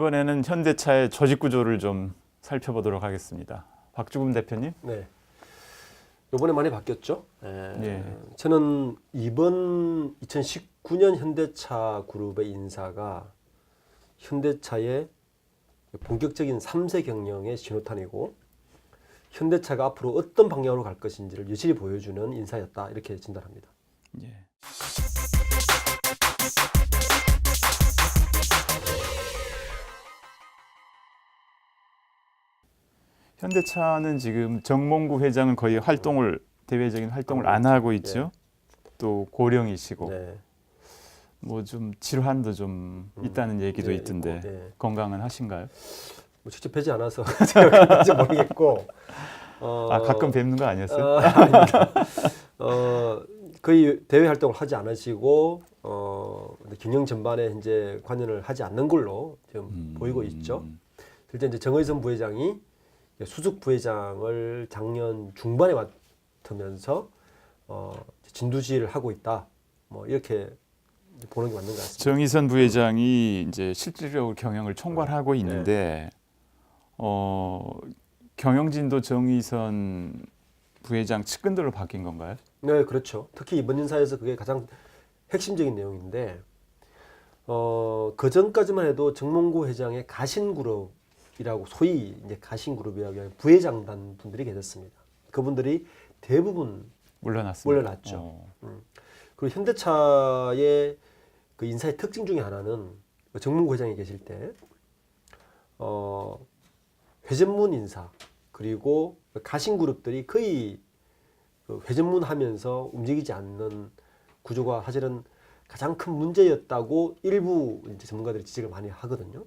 이번에는 현대차의 조직 구조를 좀 살펴보도록 하겠습니다. 박주금 대표님. 네. 이번에 많이 바뀌었죠. 예. 저는 이번 2019년 현대차 그룹의 인사가 현대차의 본격적인 3세 경영의 신호탄이고 현대차가 앞으로 어떤 방향으로 갈 것인지를 여실히 보여주는 인사였다 이렇게 진단합니다. 예. 현대차는 지금 정몽구 회장은 거의 대외적인 활동을 안 하고 있죠. 또 고령이시고 네. 뭐 좀 질환도 좀 있다는 얘기도 네, 있던데 있고, 네. 건강은 하신가요? 뭐 직접 뵈지 않아서 제가 그런지 모르겠고 가끔 뵙는 거 아니었어요? 아닙니다. 거의 대외 활동을 하지 않으시고 경영 전반에 이제 관여를 하지 않는 걸로 지금 보이고 있죠. 실제 이제 정의선 부회장이 수석 부회장을 작년 중반에 맡으면서 진두지휘를 하고 있다. 뭐 이렇게 보는 게 맞는 것 같습니다. 정의선 부회장이 이제 실질적으로 경영을 총괄하고 있는데 경영진도 정의선 부회장 측근들로 바뀐 건가요? 네, 그렇죠. 특히 이번 인사에서 그게 가장 핵심적인 내용인데 그 전까지만 해도 정몽구 회장의 가신그룹이라고 소위 이제 가신그룹이라고 하는 부회장단 분들이 계셨습니다. 그분들이 대부분 물러났죠. 그리고 현대차의 그 인사의 특징 중에 하나는 정몽구 회장이 계실 때 회전문 인사 그리고 가신그룹들이 거의 회전문 하면서 움직이지 않는 구조가 사실은 가장 큰 문제였다고 일부 이제 전문가들이 지적을 많이 하거든요.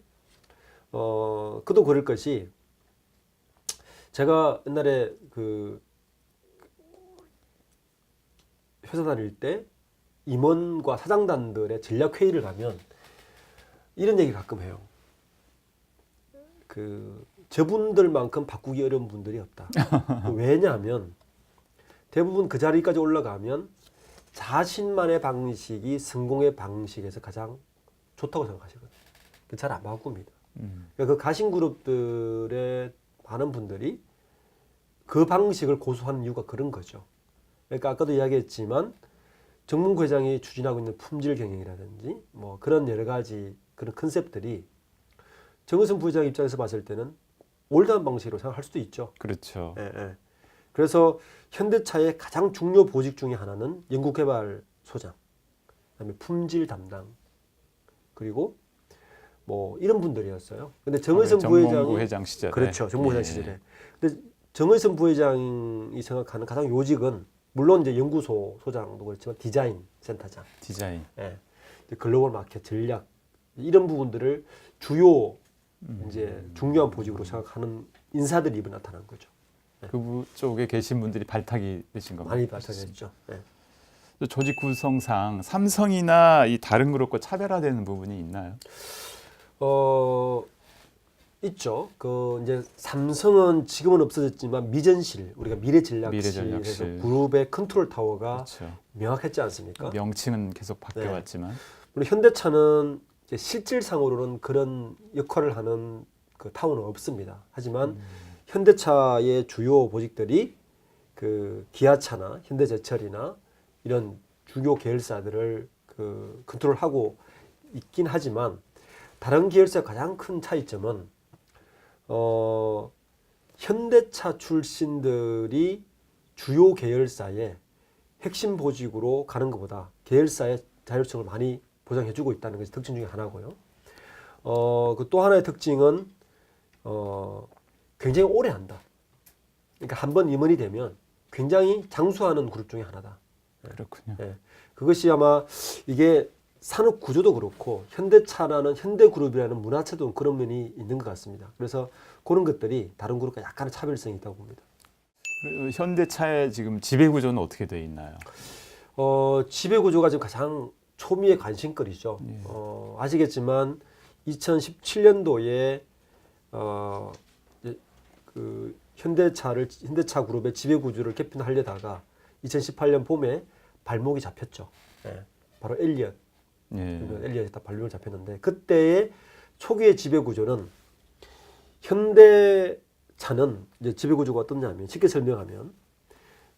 그도 그럴 것이 제가 옛날에 그 회사 다닐 때 임원과 사장단들의 전략 회의를 가면 이런 얘기 가끔 해요. 저분들만큼 바꾸기 어려운 분들이 없다. 왜냐하면 대부분 그 자리까지 올라가면 자신만의 방식이 성공의 방식에서 가장 좋다고 생각하시거든요. 잘 안 바꿉니다. 그러니까 그 가신그룹들의 많은 분들이 그 방식을 고수하는 이유가 그런 거죠. 그러니까 아까도 이야기했지만 정몽구 회장이 추진하고 있는 품질 경영이라든지 뭐 그런 여러 가지 그런 컨셉들이 정의선 부회장 입장에서 봤을 때는 올드한 방식으로 생각할 수도 있죠. 그렇죠. 예. 그래서 현대차의 가장 중요 보직 중에 하나는 연구개발소장, 그다음에 품질 담당, 그리고 뭐 이런 분들이었어요. 근데 정의선 부회장이 정몽구 회장 시절에 그렇죠. 정몽구 회장 시절에. 근데 정의선 부회장이 생각하는 가장 요직은 물론 이제 연구소 소장도 그렇지만 디자인 센터장, 디자인, 글로벌 마켓 전략 이런 부분들을 주요 이제 중요한 보직으로 생각하는 인사들이 이번 나타난 거죠. 그 쪽에 계신 분들이 발탁이 되신 겁니다. 많이 발탁했죠. 조직 구성상 삼성이나 이 다른 그룹과 차별화되는 부분이 있나요? 있죠. 이제 삼성은 지금은 없어졌지만 미전실, 우리가 미래전략실에서 그룹의 컨트롤 타워가 그렇죠. 명확했지 않습니까? 명칭은 계속 바뀌어왔지만 물론 현대차는 이제 실질상으로는 그런 역할을 하는 그 타워는 없습니다. 하지만 현대차의 주요 보직들이 그 기아차나 현대제철이나 이런 주요 계열사들을 컨트롤하고 있긴 하지만 다른 계열사의 가장 큰 차이점은 현대차 출신들이 주요 계열사의 핵심 보직으로 가는 것보다 계열사의 자율성을 많이 보장해주고 있다는 것이 특징 중에 하나고요. 또 하나의 특징은 굉장히 오래 한다. 그러니까 한번 임원이 되면 굉장히 장수하는 그룹 중에 하나다. 그렇군요. 그것이 아마 이게 산업 구조도 그렇고 현대차라는 현대그룹이라는 문화체도 그런 면이 있는 것 같습니다. 그래서 그런 것들이 다른 그룹과 약간의 차별성이 있다고 봅니다. 현대차의 지금 지배 구조는 어떻게 되어 있나요? 지배 구조가 지금 가장 초미의 관심거리죠. 아시겠지만 2017년도에 현대차 그룹의 지배 구조를 개편하려다가 2018년 봄에 발목이 잡혔죠. 바로 엘리엇. 엘리엇이 딱 발목을 잡혔는데 그때에 초기의 지배 구조는 현대차는 이제 지배 구조가 어떻냐면 쉽게 설명하면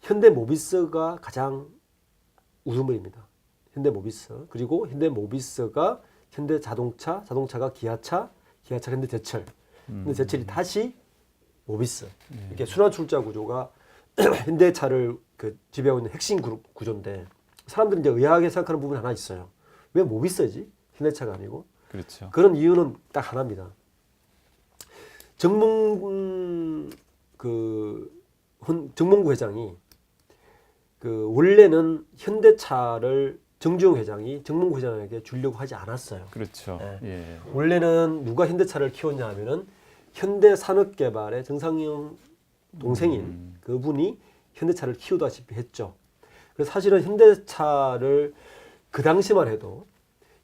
현대모비스가 가장 우두머리입니다. 현대모비스 그리고 현대모비스가 현대자동차, 자동차가 기아차, 기아차 현대제철, 현대제철이 다시 모비스 이렇게 순환 출자 구조가 현대차를 그 지배하고 있는 핵심 구조인데 사람들이 이제 의아하게 생각하는 부분이 하나 있어요. 왜 모비스지? 현대차가 아니고. 그렇죠. 그런 이유는 딱 하나입니다. 정몽구 회장이 그 원래는 현대차를 정주영 회장이 정몽구 회장에게 주려고 하지 않았어요. 그렇죠. 네. 예. 원래는 누가 현대차를 키웠냐 하면은 현대산업개발의 정상영 동생인 그분이 현대차를 키우다시피 했죠. 그래서 사실은 현대차를 그 당시만 해도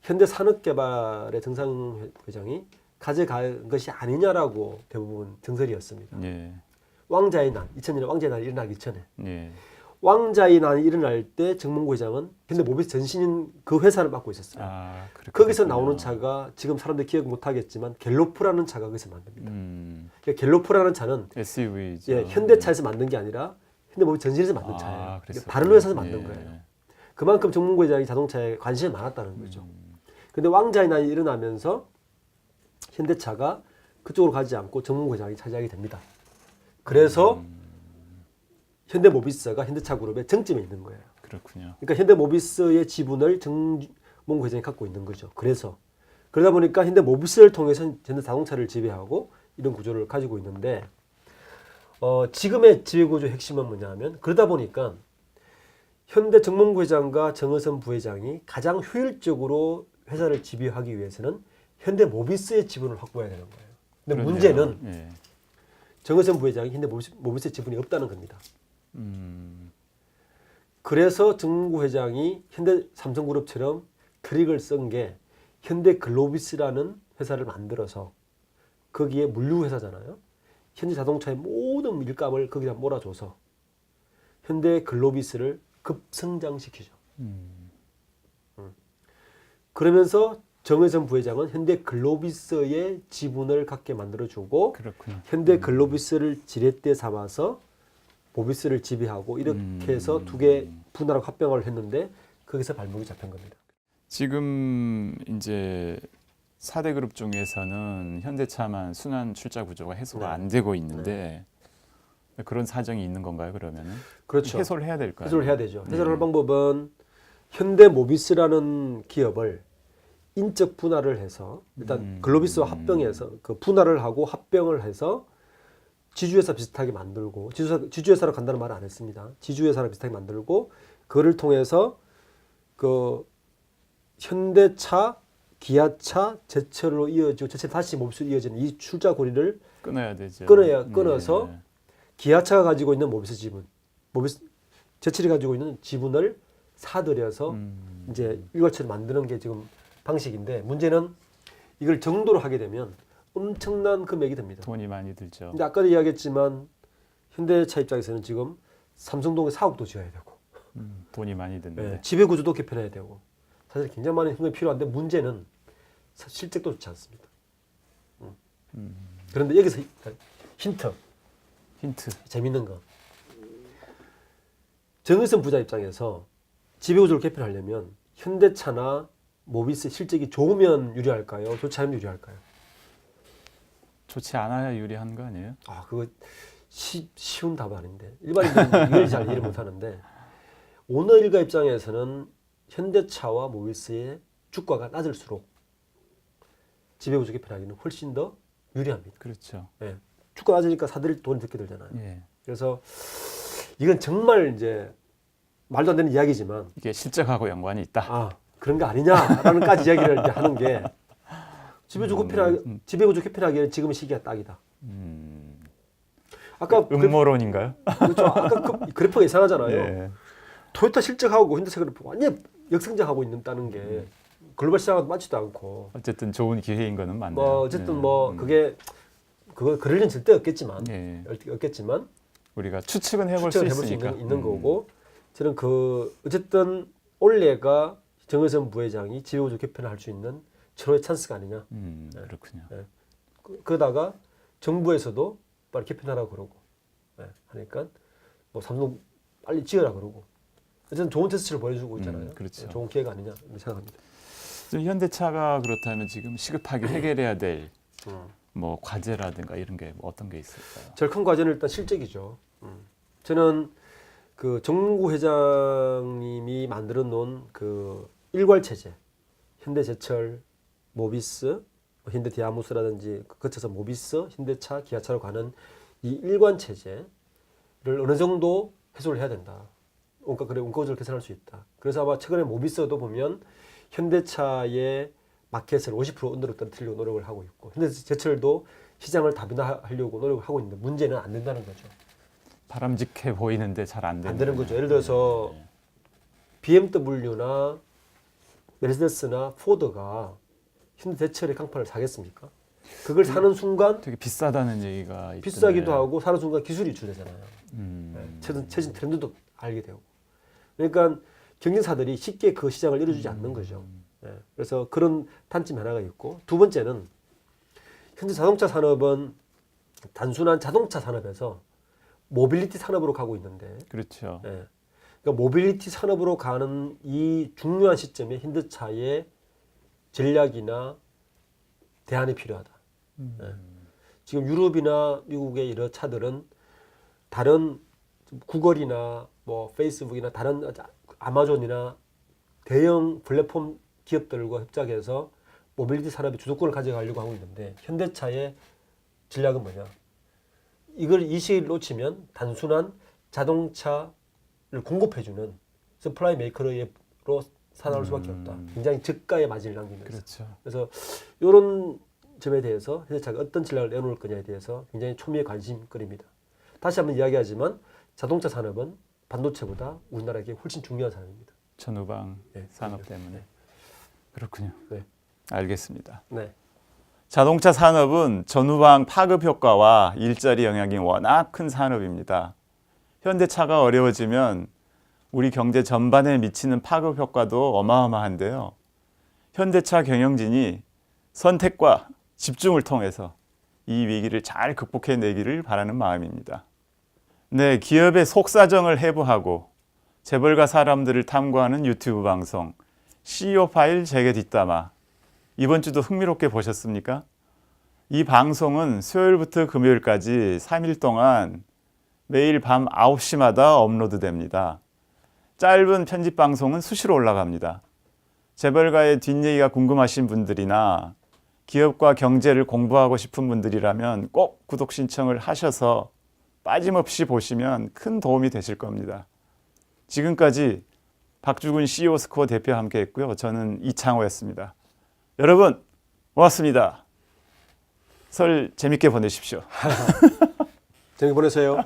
현대산업개발의 정상영 회장이 가져간 것이 아니냐라고 대부분 정설이었습니다. 예. 왕자의 난, 2000년에 왕자의 난이 일어나기 전에 예. 왕자의 난이 일어날 때 정몽구 회장은 현대모비스 전신인 그 회사를 맡고 있었어요. 아, 거기서 나오는 차가 지금 사람들이 기억 못하겠지만 갤로프라는 차가 거기서 만듭니다. 그러니까 갤로프라는 차는 SUV죠. 예, 현대차에서 만든 게 아니라 현대모비스 전신에서 만든 차예요. 그랬었구나. 다른 회사에서 만든 예. 거예요. 그만큼 정몽구 회장이 자동차에 관심이 많았다는 거죠. 그런데 왕자의 난이 일어나면서 현대차가 그쪽으로 가지 않고 정몽구 회장이 차지하게 됩니다. 그래서 현대모비스가 현대차 그룹의 정점에 있는 거예요. 그렇군요. 그러니까 현대모비스의 지분을 정몽구 회장이 갖고 있는 거죠. 그래서 그러다 보니까 현대모비스를 통해서 현대자동차를 지배하고 이런 구조를 가지고 있는데 지금의 지배구조의 핵심은 뭐냐면 그러다 보니까 현대 정몽구 회장과 정의선 부회장이 가장 효율적으로 회사를 지배하기 위해서는 현대모비스의 지분을 확보해야 되는 거예요. 근데 그렇네요. 문제는 예. 정의선 부회장이 현대모비스의 지분이 없다는 겁니다. 음. 그래서 정몽구 회장이 현대삼성그룹처럼 트릭을 쓴 게 현대글로비스라는 회사를 만들어서 거기에 물류회사잖아요. 현대자동차의 모든 일감을 거기다 몰아줘서 현대글로비스를 급성장시키죠. 그러면서 정의선 부회장은 현대글로비스의 지분을 갖게 만들어주고 그렇군요. 현대글로비스를 지렛대 삼아서 모비스를 지배하고 이렇게 해서 두 개 분할하고 합병을 했는데 거기서 발목이 잡힌 겁니다. 지금 이제 4대 그룹 중에서는 현대차만 순환 출자 구조가 해소가 네. 안 되고 있는데 그런 사정이 있는 건가요? 그러면은 그렇죠. 해소를 해야 될까요? 해소를 해야 되죠. 해소를 네. 할 방법은 현대모비스라는 기업을 인적 분할을 해서 일단 글로비스와 합병해서 그 분할을 하고 합병을 해서 지주회사 비슷하게 만들고 지주회사로 간다는 말을 안 했습니다. 지주회사를 비슷하게 만들고 그를 통해서 그 현대차, 기아차, 제철로 이어지고 제철 다시 모비스로 이어지는 이 출자 고리를 끊어야 되죠. 끊어서 네. 기아차가 가지고 있는 모비스 지분, 제철이 가지고 있는 지분을 사들여서 이제 일괄처럼 만드는 게 지금 방식인데 문제는 이걸 정도로 하게 되면 엄청난 금액이 됩니다. 돈이 많이 들죠. 근데 아까도 이야기했지만 현대차 입장에서는 지금 삼성동에 사옥도 지어야 되고 돈이 많이 드는데. 지배구조도 개편해야 되고 사실 굉장히 많은 힘이 필요한데 문제는 실적도 좋지 않습니다. 그런데 여기서 힌트 재밌는 거 정의선 부자 입장에서 지배구조를 개편하려면 현대차나 모비스 실적이 좋으면 유리할까요? 좋지 않으면 유리할까요? 좋지 않아야 유리한 거 아니에요? 아 그거 쉬운 답 아닌데 일반인들은 이걸 잘 이해를 못하는데 오너일가 입장에서는 현대차와 모비스의 주가가 낮을수록 지배구조 개편하기는 훨씬 더 유리합니다. 그렇죠. 예. 주가 낮으니까 사들 돈이 적게 들잖아요. 예. 그래서 이건 정말 이제 말도 안 되는 이야기지만 이게 실적하고 연관이 있다. 아 그런 거 아니냐라는까지 이야기를 이제 하는 게 지배구조 개편하기에는 지금 시기가 딱이다. 아까 음모론인가요? 그렇죠. 아까 그 그래프가 이상하잖아요. 예. 토요타 실적하고 현대차 그래프 완전 역성장하고 있다는 게 글로벌 시장하고 맞지도 않고 어쨌든 좋은 기회인 거는 맞네요. 뭐 어쨌든 예. 뭐 그거 그럴 일은 절대 없겠지만 예. 우리가 추측은 해볼 수 추측을 해볼 수 있으니까. 있는 거고 저는 그 어쨌든 올해가 정의선 부회장이 지배구조 개편을 할 수 있는 철호의 찬스가 아니냐. 그렇군요. 그러다가 정부에서도 빨리 개편하라고 그러고 하니까 뭐 삼성 빨리 지어라 그러고 어쨌든 좋은 테스트를 보여주고 있잖아요. 그렇죠. 좋은 기회가 아니냐 이렇게 생각합니다. 좀 현대차가 그렇다면 지금 시급하게 해결해야 될 뭐 과제라든가 이런 게 어떤 게 있을까요? 제일 큰 과제는 일단 실적이죠. 저는 그 정몽구 회장님이 만들어 놓은 그 일괄 체제, 현대제철, 모비스, 현대디아무스라든지 거쳐서 모비스, 현대차, 기아차로 가는 이 일관 체제를 어느 정도 해소를 해야 된다. 원가를 개선할 수 있다. 그래서 아마 최근에 모비스도 보면 현대차의 마켓을 50% 언더로 떨어뜨리려고 노력을 하고 있고 현대제철도 시장을 다변화하려고 노력을 하고 있는데 문제는 안 된다는 거죠. 바람직해 보이는데 잘 안 되는 거죠. 예를 들어서 BMW나 메르세데스나 포드가 현대제철의 강판을 사겠습니까? 그걸 사는 순간 되게 비싸다는 얘기가 있던데. 비싸기도 하고 사는 순간 기술이 유출되잖아요. 음. 최신 트렌드도 알게 되고. 그러니까 경쟁사들이 쉽게 그 시장을 열어주지 않는 거죠. 그래서 그런 단점 하나가 있고 두 번째는 현재 자동차 산업은 단순한 자동차 산업에서 모빌리티 산업으로 가고 있는데 그렇죠. 그러니까 모빌리티 산업으로 가는 이 중요한 시점에 현대차의 전략이나 대안이 필요하다. 지금 유럽이나 미국의 이런 차들은 다른 구글이나 뭐 페이스북이나 다른 아마존이나 대형 플랫폼 기업들과 협작해서 모빌리티 산업의 주도권을 가져가려고 하고 있는데 현대차의 전략은 뭐냐? 이 시기를 놓치면 단순한 자동차를 공급해주는 서플라이 메이커로 살아날 수밖에 없다. 굉장히 저가의 마진을 남기면서. 그렇죠. 그래서 이런 점에 대해서 현대차가 어떤 전략을 내놓을 거냐에 대해서 굉장히 초미의 관심거리입니다. 다시 한번 이야기하지만 자동차 산업은 반도체보다 우리나라에게 훨씬 중요한 산업입니다. 전후방 산업 때문에. 그렇군요. 네. 알겠습니다. 네. 자동차 산업은 전후방 파급 효과와 일자리 영향이 워낙 큰 산업입니다. 현대차가 어려워지면 우리 경제 전반에 미치는 파급 효과도 어마어마한데요. 현대차 경영진이 선택과 집중을 통해서 이 위기를 잘 극복해내기를 바라는 마음입니다. 네, 기업의 속사정을 해부하고 재벌가 사람들을 탐구하는 유튜브 방송 CEO 파일 재개 뒷담화, 이번 주도 흥미롭게 보셨습니까? 이 방송은 수요일부터 금요일까지 3일 동안 매일 밤 9시마다 업로드됩니다. 짧은 편집 방송은 수시로 올라갑니다. 재벌가의 뒷얘기가 궁금하신 분들이나 기업과 경제를 공부하고 싶은 분들이라면 꼭 구독 신청을 하셔서 빠짐없이 보시면 큰 도움이 되실 겁니다. 지금까지 박주근 CEO 스코어 대표와 함께 했고요. 저는 이창호였습니다. 여러분 고맙습니다. 설 재밌게 보내십시오. 재밌게 보내세요.